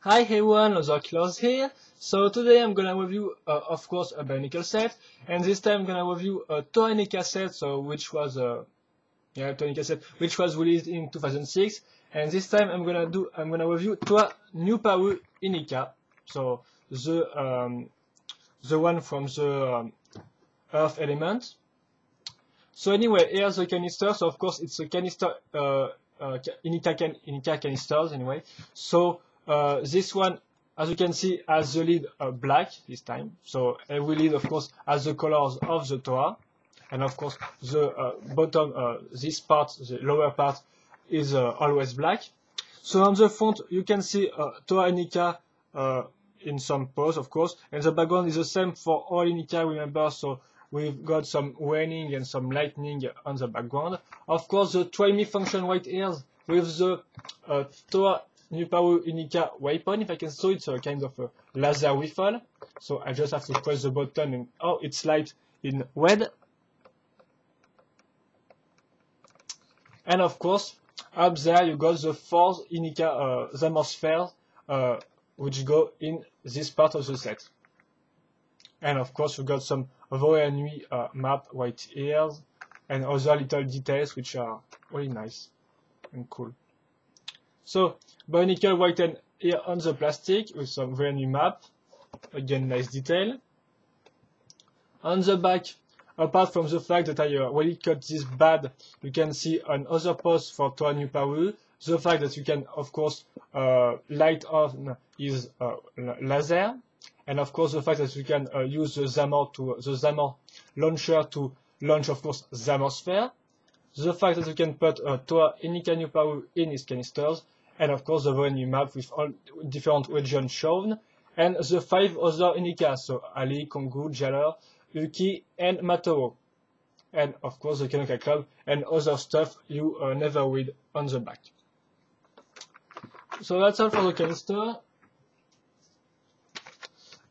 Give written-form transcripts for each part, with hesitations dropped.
Hi everyone, Klaus here. So today I'm gonna review, of course, a Bionicle set, and this time I'm gonna review a Toa Nuparu set, which was Toa Nuparu set, which was released in 2006, and this time I'm gonna review Toa Nuparu Inika, so the one from the Earth element. So anyway, here's the canister. So of course it's a canister, Inika canisters anyway. So this one, as you can see, has the lid black this time. So every lid, of course, has the colors of the Toa. And of course, the bottom, this part, the lower part, is always black. So on the front, you can see Toa Inika in some pose, of course. And the background is the same for all Inika, remember. So we've got some raining and some lightning on the background. Of course, the try me function right here with the Toa Nuparu Inika weapon, if I can show, it's a kind of a laser rifle. So I just have to press the button and it's light in red. And of course, up there you got the 4 Inika Zamospheres, which go in this part of the set. And of course, you got some Voe Nui map right here, and other little details which are really nice and cool. So, Bionicle written here on the plastic with some Voe Nui map, again nice detail. On the back, apart from the fact that I really cut this bad, you can see another post for Toa Nuparu. The fact that you can, of course, light on is laser. And of course, the fact that you can use the Zamor launcher to launch, of course, Zamosphere. The fact that you can put Toa Inika Nuparu in its canisters. And of course, the Voe Nui map with all different regions shown. And the 5 other Inika, so Ali, Kongu, Jaller, Uki, and Matoro. And of course, the Kanoka Club and other stuff you never read on the back. So that's all for the canister.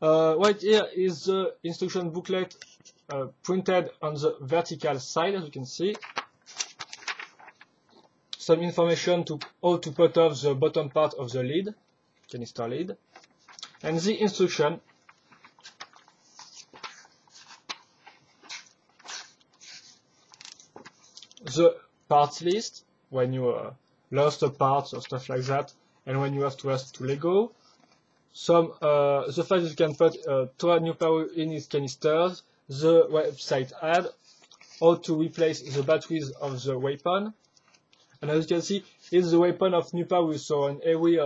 Right here is the instruction booklet printed on the vertical side, as you can see. Some information to how to put off the bottom part of the lid, canister lid, and the instruction. The parts list, when you lost a part or stuff like that, and when you have to ask to Lego. Some the fact that you can put Toa Nuparu in its canisters, the website ad, how to replace the batteries of the weapon, and as you can see, it's the weapon of Nuparu. So in every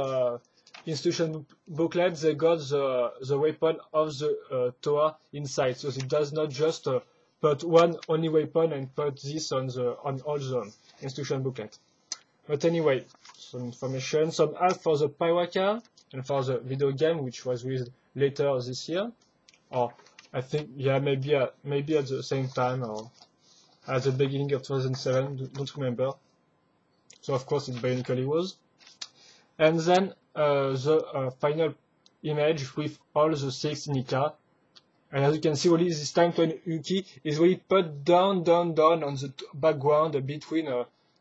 instruction booklet, they got the weapon of the Toa inside. So it does not just put one only weapon and put this on all the instruction booklet. But anyway, some information, some ads for the Piraka and for the video game, which was released later this year, or I think, yeah, maybe at the same time or at the beginning of 2007, don't remember. So of course, it's Bionicle it was. And then the final image with all the 6 Inika. And as you can see, really this time Toa Yuki is really put down on the background between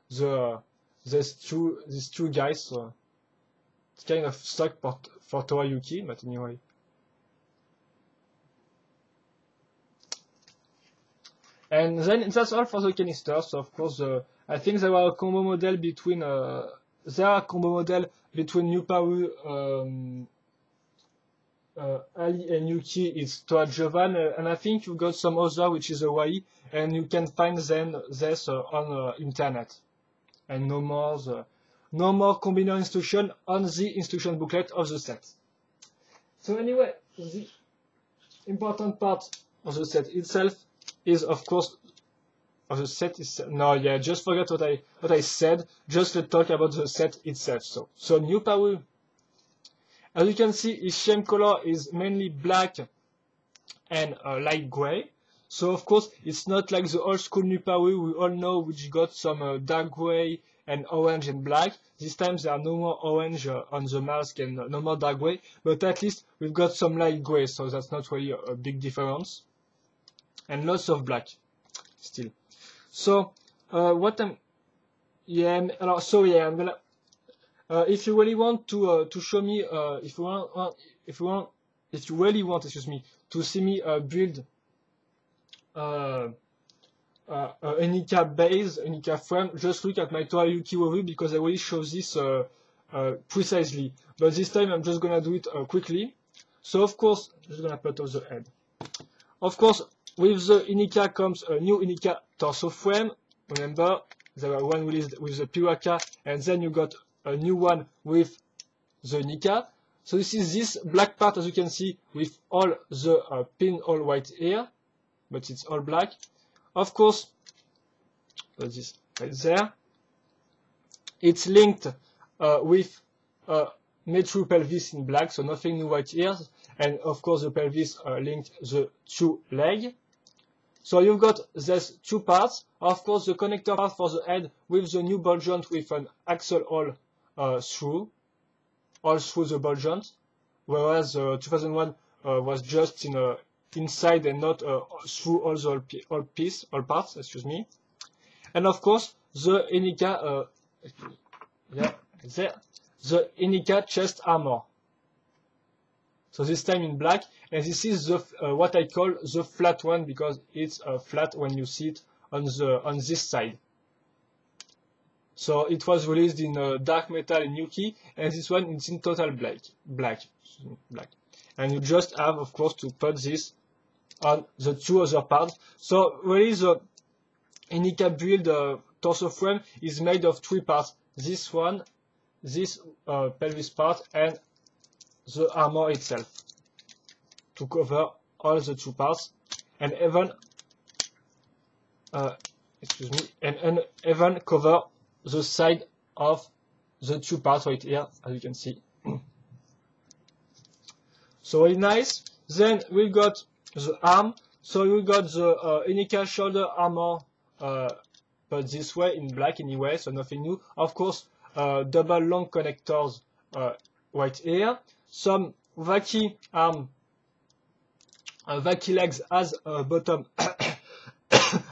these two guys. So it's kind of stuck for Toa Yuki, but anyway. And then that's all for the canisters. So of course, I think there are a combo model between Nuparu, Ali and Yuki is Toa Jovan, and I think you got some other which is Hawaii, and you can find them this on internet. And no more combiner instruction on the instruction booklet of the set. So anyway, the important part of the set itself is, of course, of the set itself. No, yeah, just forget what I said. Just let's talk about the set itself. So Nuparu. As you can see, his shame color is mainly black and light gray. So of course, it's not like the old school Nuparu we all know, which got some dark gray and orange and black. This time there are no more orange on the mask and no more dark gray, but at least we've got some light gray, so that's not really a big difference. And lots of black still. So I'm gonna if you really want to show me, if you really want, excuse me, to see me build Inika base, Inika frame, just look at my Toa Yuki review because I really show this precisely. But this time I'm just gonna do it quickly. So of course, I'm just gonna put off the head. Of course, with the Inika comes a new Inika torso frame. Remember, there were one released with the Piraka, and then you got a new one with the Inika. So this is this black part, as you can see, with all the pinhole white here, but it's all black. Of course, put this right there. It's linked with Metru pelvis in black, so nothing new white ears, and of course the pelvis linked the two leg. So you've got these two parts. Of course, the connector part for the head with the new ball joint with an axle all through the ball joint, whereas 2001 was just inside and not through all parts. Excuse me. And of course, the Inika, the Inika chest armor. So this time in black, and this is the what I call the flat one because it's flat when you see it on this side. So it was released in dark metal in Yuki, and this one is in total black. And you just have, of course, to put this on the two other parts. So really, the Inika build torso frame is made of three parts. This one, this pelvis part, and the armor itself to cover all the two parts, and even even cover the side of the two parts right here, as you can see. So really nice. Then we got the arm. So we got the Inika shoulder armor, but this way in black anyway, so nothing new. Of course, double long connectors right here. Some Vaki arm, Vaki legs as a bottom,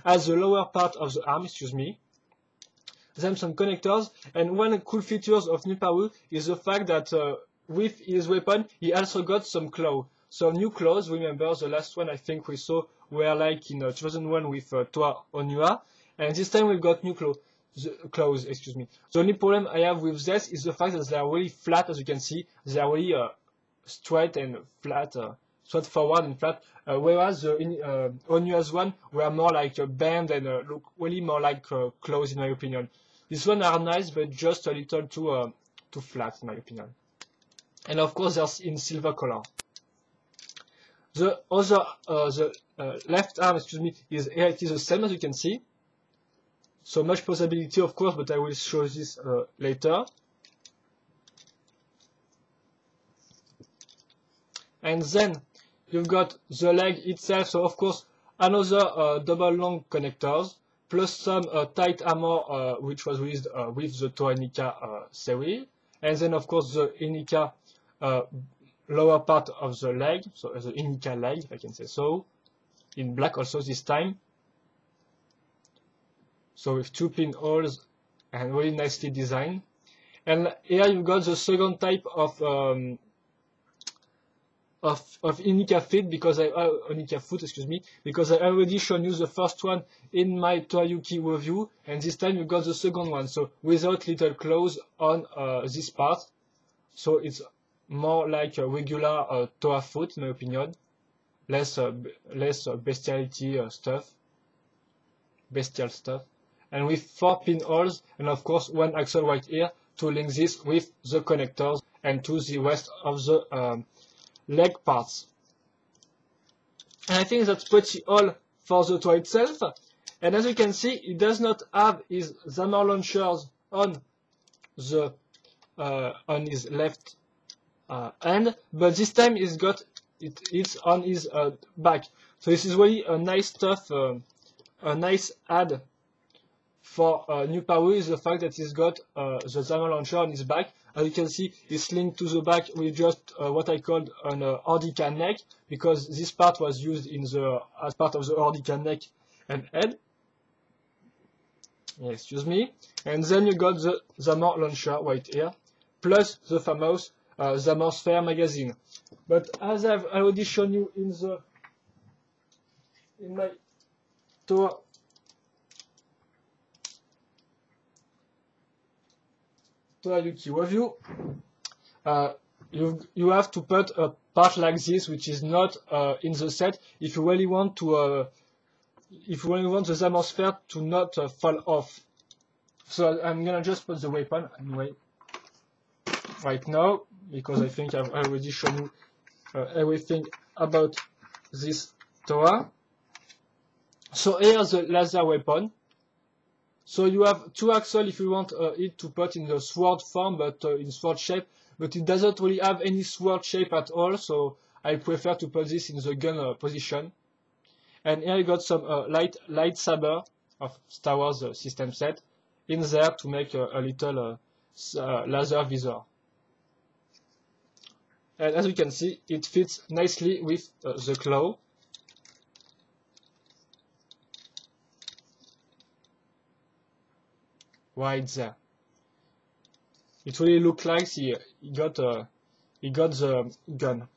as the lower part of the arm, excuse me. Then some connectors, and one cool features of Nuparu is the fact that with his weapon, he also got some claw. So new claws, remember the last one I think we saw were like in 2001 with Toa Nuparu, and this time we've got new claws, excuse me. The only problem I have with this is the fact that they are really flat, as you can see. They are really straight and flat, straight forward and flat, whereas the Onua's one were more like a band and look really more like claws in my opinion. These ones are nice, but just a little too flat in my opinion. And of course, they're in silver color. The other, left arm, excuse me, it is the same as you can see. So much possibility, of course, but I will show this later. And then you've got the leg itself. So of course, another double long connectors plus some tight armor, which was released with the Toa Inika series. And then of course the Inika lower part of the leg, so the Inika leg, if I can say so, in black also this time. So with two pinholes and really nicely designed. And here you've got the second type of Inika feet, because Inika foot, excuse me, because I already shown you the first one in my Toa Yuki review, and this time you got the second one, so without little claws on this part. So it's more like a regular Toa foot, in my opinion, less bestial stuff, and with 4 pinholes, and of course one axle right here to link this with the connectors and to the rest of the leg parts. And I think that's pretty all for the toy itself. And as you can see, it does not have his Zamor launchers on the on his left hand, but this time he's got it's on his back. So this is really a nice stuff, a nice add for Nuparu is the fact that he's got the Zamor launcher on his back. As you can see, it's linked to the back with just what I called an Ordica neck, because this part was used in the as part of the Ordica neck and head. Yeah, excuse me. And then you got the Zamor launcher right here plus the famous Sphere magazine. But as I've already shown you in my Toa Yuki review, you have to put a part like this, which is not in the set, if you really want to if you really want the Sphere to not fall off. So I'm gonna just put the weapon anyway right now, because I think I've already shown you everything about this Toa. So here's the laser weapon. So you have two axles if you want it to put in the sword form, but in sword shape, but it doesn't really have any sword shape at all, so I prefer to put this in the gun position. And here you got some lightsaber of Star Wars system set in there to make a little laser visor. And as you can see, it fits nicely with the claw. Right there. It really looks like he got the gun.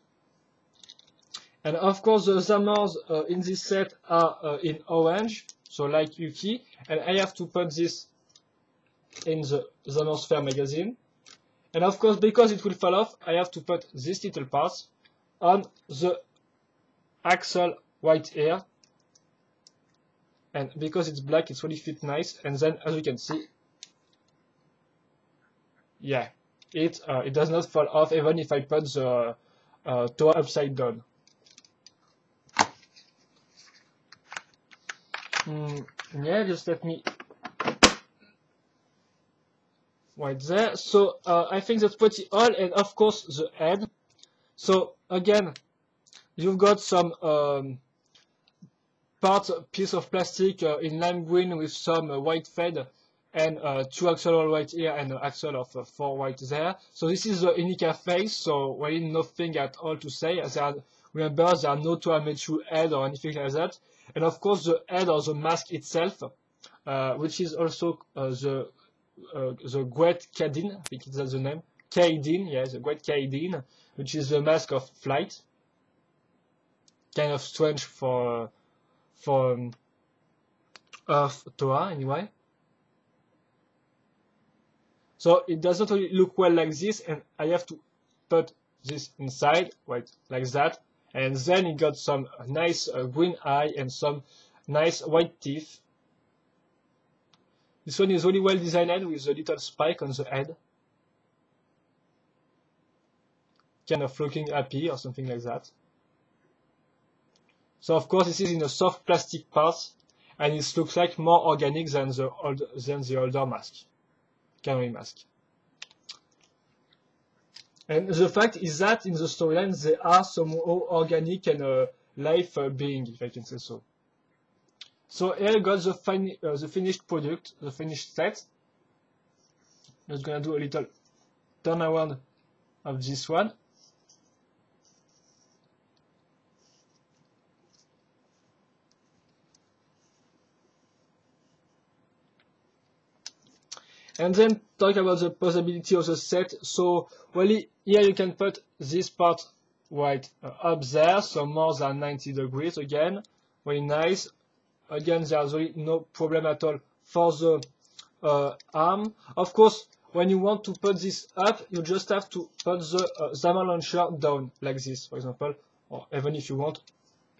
And of course the Zamors in this set are in orange, so like Yuki, and I have to put this in the Zamor Sphere magazine. And of course, because it will fall off, I have to put this little part on the axle right here. And because it's black, it's really fit nice. And then, as you can see, yeah, it does not fall off even if I put the Toa upside down. Yeah, just let me right there. So I think that's pretty all, and of course the head. So again, you've got some piece of plastic in lime green with some white fade, and two axles right here and an axle of 4 right there. So this is the Inika face, so really nothing at all to say. Remember, there are no Toa head or anything like that. And of course the head or the mask itself, which is also the Great Kadin, I think that's the name. Kaidin, yes, the Great Kaidin, which is the mask of flight. Kind of strange for Earth Toa anyway. So it doesn't really look well like this, and I have to put this inside, right, like that. And then it got some nice green eye and some nice white teeth. This one is really well designed with a little spike on the head. Kind of looking happy or something like that. So of course this is in a soft plastic part, and it looks like more organic than the older mask. Canary mask. And the fact is that in the storyline they are somehow organic and life being, if I can say so. So here you got the finished product, the finished set. I'm just gonna do a little turnaround of this one. And then talk about the possibility of the set. So really here you can put this part right up there, so more than 90 degrees again, very nice. Again, there's really no problem at all for the arm. Of course, when you want to put this up, you just have to put the Zama launcher down like this, for example, or even if you want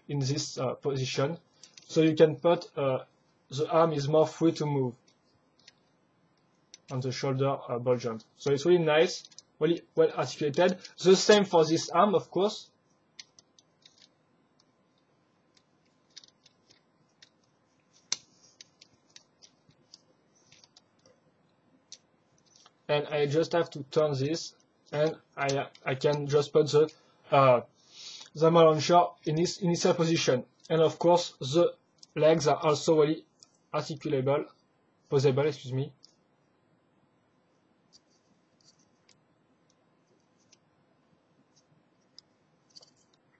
in this position. So you can put the arm is more free to move on the shoulder ball joint. So it's really nice, really well articulated. The same for this arm, of course. And I just have to turn this, and I can just put the Zama launcher in its initial position. And of course, the legs are also really articulable, posable, excuse me.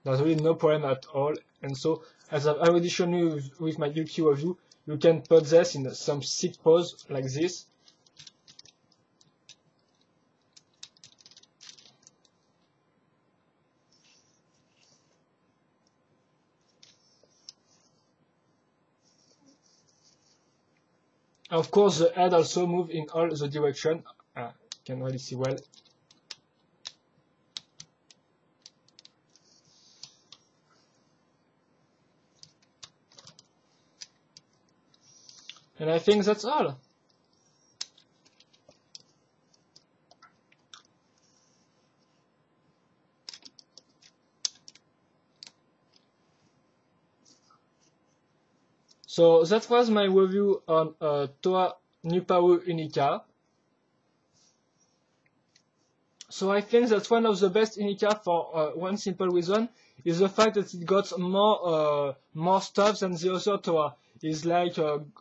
There's really no problem at all. And so, as I've already shown you with my Yuki review, you can put this in some sit pose like this. Of course, the head also move in all the direction. You can really see well. And I think that's all. So that was my review on Toa Nuparu Inika. So I think that's one of the best Inika for one simple reason, is the fact that it got more stuff than the other Toa. It's like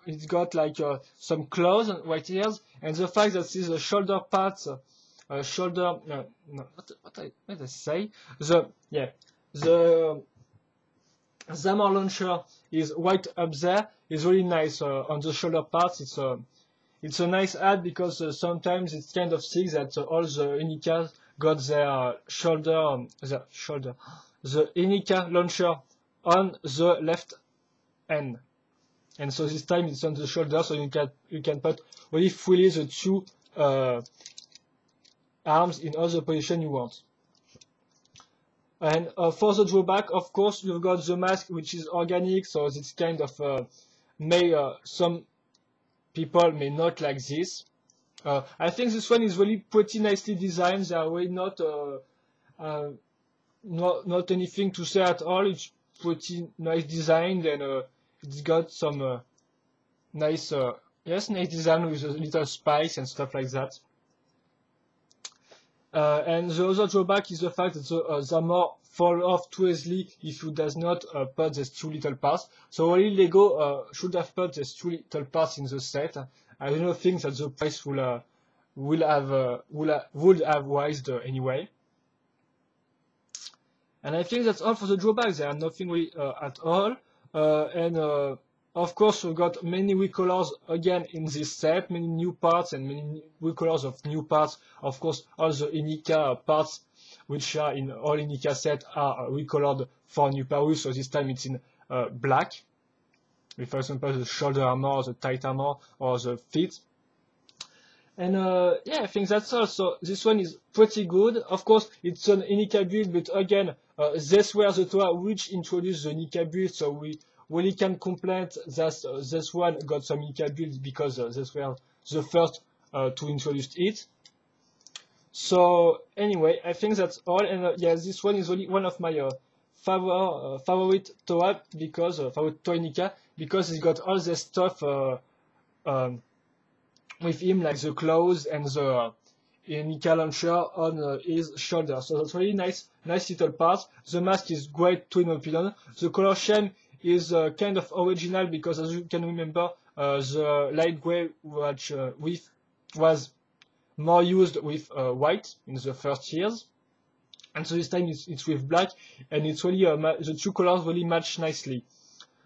it's got like some claws and white ears, and the fact that this is the shoulder parts, shoulder no, what I say, the Zamor launcher is right up there, is really nice on the shoulder parts. It's a nice add, because sometimes it's kind of sick that all the Inikas got their the Inika launcher on the left end, and so this time it's on the shoulder, so you can put really freely the two arms in all the position you want. And for the drawback, of course, you've got the mask, which is organic, so it's kind of some people may not like this. I think this one is really pretty nicely designed. They are really not anything to say at all. It's pretty nice designed, and it's got some nice design with a little spice and stuff like that. And the other drawback is the fact that the Zamor fall off too easily if you does not put these two little parts. So really Lego should have put these two little parts in the set. I don't think that the price would have raised anyway. And I think that's all for the drawbacks. There are nothing really at all. Of course, we've got many recolors again in this set, many new parts and many recolors of new parts. Of course, all the Inika parts, which are in all Inika set, are recolored for Nuparu, so this time it's in black. With, for example, the shoulder armor, the tight armor, or the feet. And yeah, I think that's all. So this one is pretty good. Of course, it's an Inika build, but again, this were the Toa which introduced the Inika build, so we really can complain that this one got some Inika build, because this were the first to introduce it. So anyway, I think that's all. And yeah, this one is really one of my favorite Toa, because favorite Toa Inika, because it's got all the stuff with him, like the claws and the Inika launcher on his shoulder. So that's really nice little part. The mask is great too, in my opinion. The color scheme is kind of original, because as you can remember, the light gray which was more used with white in the first years, and so this time it's with black, and it's really the two colors really match nicely.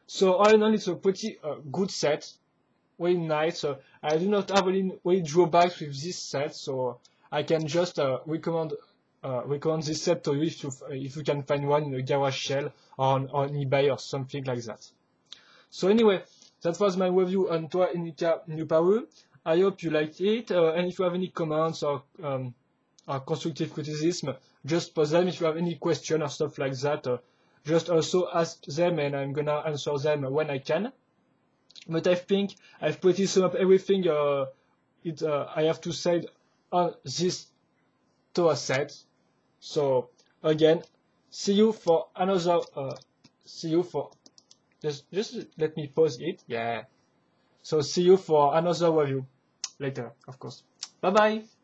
So all in all, it's a pretty good set, really nice. I do not have any drawbacks with this set, so I can just recommend this set to you if you can find one in a garage sale or on eBay or something like that. So anyway, that was my review on Toa Inika Nuparu. I hope you liked it, and if you have any comments or constructive criticism, just post them. If you have any question or stuff like that, just also ask them, and I'm gonna answer them when I can. But I think I've pretty summed up everything I have to say on this Toa set. So again, see you for another. Just let me pause it. Yeah. So see you for another review later, of course. Bye bye.